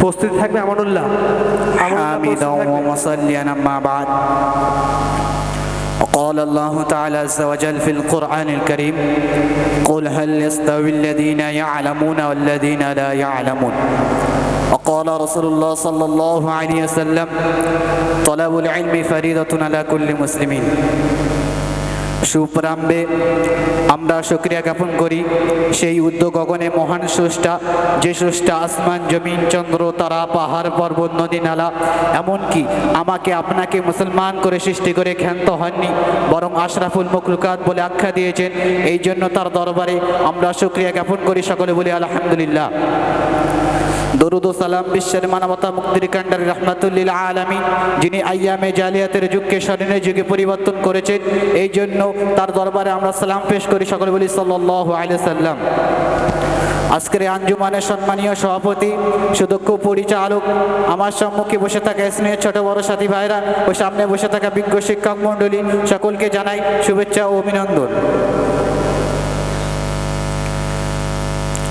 প্রস্তুতি থাকবে আমানুল্লাহ حامدا ومصليا أما بعد. وقال الله تعالى عز وجل في القرآن الكريم: قل هل يستوي الذين يعلمون والذين لا يعلمون. وقال رسول الله صلى الله عليه وسلم: طلب العلم فريضة على كل مسلمين. সুপ্রাম্বে আমরা শুকরিয়া জ্ঞাপন করি সেই উদ্যোগ গগনে মহান স্রষ্টা, যে স্রষ্টা আসমান জমিন চন্দ্র তারা পাহাড় পর্বত নদী নালা এমনকি আমাকে আপনাকে মুসলমান করে সৃষ্টি করে ক্ষান্ত হননি, বরং আশরাফুল মখলুকাত বলে আখ্যা দিয়েছেন। এই জন্য তার দরবারে আমরা শুকরিয়া জ্ঞাপন করি, সকলে বলি আলহামদুলিল্লাহ। দরুদ ও সালাম বিশ্বের মানবতা মুক্তির কাণ্ডারি রহমাতুল্লিল আলামিন, যিনি আইয়ামে জালিয়াতের যুগকে স্মরণের যুগে পরিবর্তন করেছেন, এই জন্য তার দরবারে আমরা সালাম পেশ করি, সকলে বলি সাল্লাল্লাহু আলাইহি সাল্লাম। আজকের আঞ্জুমানের সম্মানীয় সভাপতি, সুদক্ষ পরিচালক, আমার সম্মুখে বসে থাকা স্নেহের ছোট বড় সাথী ভাইরা ও সামনে বসে থাকা বিজ্ঞ শিক্ষক মণ্ডলী, সকলকে জানাই শুভেচ্ছা ও অভিনন্দন।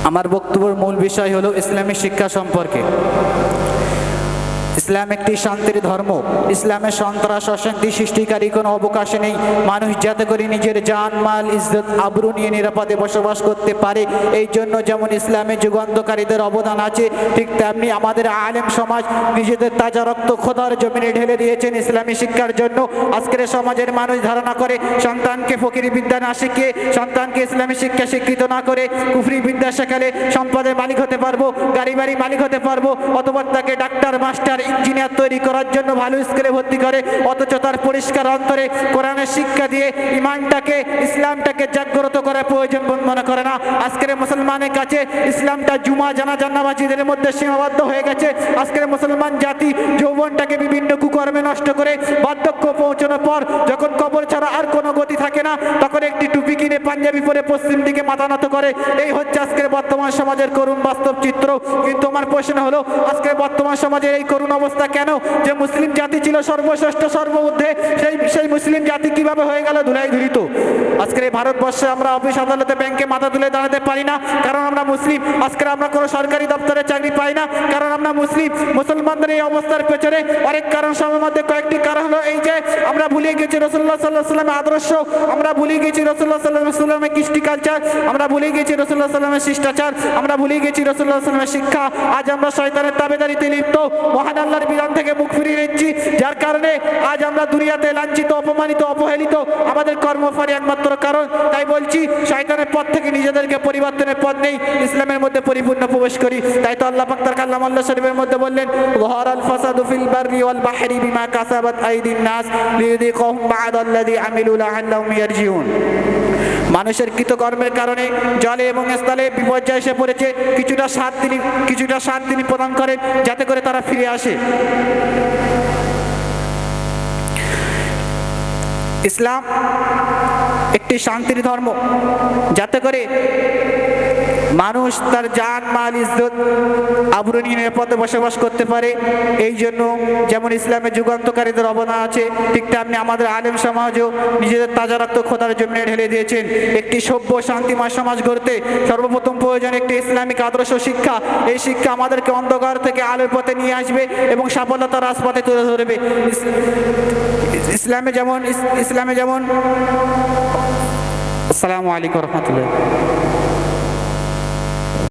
আমার বক্তব্যের মূল বিষয় হলো ইসলামী শিক্ষা সম্পর্কে। ইসলাম একটি শান্তির ধর্ম। ইসলামের সন্ত্রাস অশান্তি সৃষ্টিকারী কোনো অবকাশ নেই। মানুষ যাতে করে নিজের জান মাল ইজ্জত আবরু নিয়ে নিরাপদে বসবাস করতে পারে, এই জন্য যেমন ইসলামে যুগান্তকারীদের অবদান আছে, ঠিক তেমনি আমাদের আলেম সমাজ নিজেদের তাজা রক্ত খোদার জমিনে ঢেলে দিয়েছেন ইসলামী শিক্ষার জন্য। আজকের সমাজের মানুষ ধারণা করে সন্তানকে ফকিরি বিদ্যা না শিখিয়ে, সন্তানকে ইসলামী শিক্ষা শিক্ষিত না করে কুফরি বিদ্যা শেখালে সম্পদের মালিক হতে পারবো, গাড়ি বাড়ি মালিক হতে পারবো, অথবা তাকে ডাক্তার মাস্টার ইঞ্জিনিয়ার তৈরি করার জন্য ভালো স্কুলে ভর্তি করে, অথচ তার পরিষ্কার অন্তরে কোরআনের শিক্ষা দিয়ে ইমানটাকে ইসলামটাকে জাগ্রত করার প্রয়োজন মনে করে না। আজকের মুসলমানের কাছে ইসলামটা জুমা জানাজা নামাজীদের মধ্যে সীমাবদ্ধ হয়ে গেছে। আজকের মুসলমান জাতি যৌবনটাকে বিভিন্ন কুকর্মে নষ্ট করে বার্ধক্য পৌঁছানোর পর যখন কবর ছাড়া আর কোনো গতি থাকে না, তখন একটি টুপি কিনে পাঞ্জাবি পরে পশ্চিম দিকে মাথা নত করে। এই হচ্ছে আজকের বর্তমান সমাজের করুণ বাস্তব চিত্র। কিন্তু আমার প্রশ্ন হলো, আজকের বর্তমান সমাজের এই করুণ অবস্থা কেন? যে মুসলিম জাতি ছিল সর্বশ্রেষ্ঠ সর্বঊর্ধ্বে, সেই মুসলিম জাতি কিভাবে হয়ে গেল ধুলাই ধুলিত? আজকের এই ভারতবর্ষে আমরা অফিস আদালতে ব্যাংকে মাথা তুলে দাঁড়াতে পারি না, কারণ আমরা মুসলিম। আজকের আমরা কোনো সরকারি দপ্তরে চাকরি পাই না, কারণ আমরা মুসলিম। মুসলমানদের এই অবস্থার পেছনে অনেক কারণ, সময়ের মধ্যে কয়েকটি কারণ হলো এই যে আমরা ভুলে গেছি রাসূলুল্লাহ সাল্লাল্লাহু আলাইহি ওয়াসাল্লামের আদর্শ, আমরা ভুলে গেছি রাসূলুল্লাহ সাল্লাল্লাহু আলাইহি ওয়াসাল্লামের কৃষ্টি কালচার, আমরা ভুলে গেছি রাসূলুল্লাহ সাল্লাল্লাহু আলাইহি ওয়াসাল্লামের শিষ্টাচার, আমরা ভুলে গেছি রাসূলুল্লাহ সাল্লাল্লাহু আলাইহি ওয়াসাল্লামের শিক্ষা। আজ আমরা শয়তানের তাবেদারিতে লিপ্ত, মহান আল্লাহর বিধান থেকে মুখ ফিরিয়ে নিচ্ছি, যার কারণে আজ আমরা দুনিয়াতে লাঞ্ছিত, অপমানিত, অবহেলিত। আমাদের কর্মফল একমাত্র কারণ। তাই বলছি, শয়তানের পথ থেকে নিজেদেরকে পরিবর্তনের পথ নেই, ইসলামের মধ্যে পরিপূর্ণ প্রবেশ করি। তাই তো আল্লাহ পাক তার কালাম আল্লাহ শরীফের মধ্যে বললেন, যাহারাল ফাসাদু ফিল বাররি ওয়াল বাহরি বিমা কাসাবাত আইদিন নাস লিয়ুযিকাহুম বা'দাল্লাযী আমিলু লাআল্লাহুম ইয়ারজিউন। মানুষের কৃতকর্মের কারণে জলে এবং স্থলে বিপর্যয় এসে পড়েছে। কিছুটা সাথ তিনি প্রদান করেন যাতে করে তারা ফিরে আসে। ইসলাম একটি শান্তির ধর্ম, যাতে করে মানুষ তার জান মাল ইজ্জত আবরু নিয়ে নিরাপদে বসবাস করতে পারে। এই জন্য যেমন ইসলামের যুগান্তকারীদের অবদান আছে, ঠিক তেমনি আমাদের আলেম সমাজও নিজেদের তাজা রক্ত খোদার জমিনে ঢেলে দিয়েছেন। একটি সভ্য শান্তিময় সমাজ গড়তে সর্বপ্রথম প্রয়োজন একটি ইসলামিক আদর্শ শিক্ষা। এই শিক্ষা আমাদেরকে অন্ধকার থেকে আলোর পথে নিয়ে আসবে এবং সফলতার রাজপথে তুলে ধরবে। ইসলামে যেমন আসসালামু আলাইকুম ওয়া রাহমাতুল্লাহ।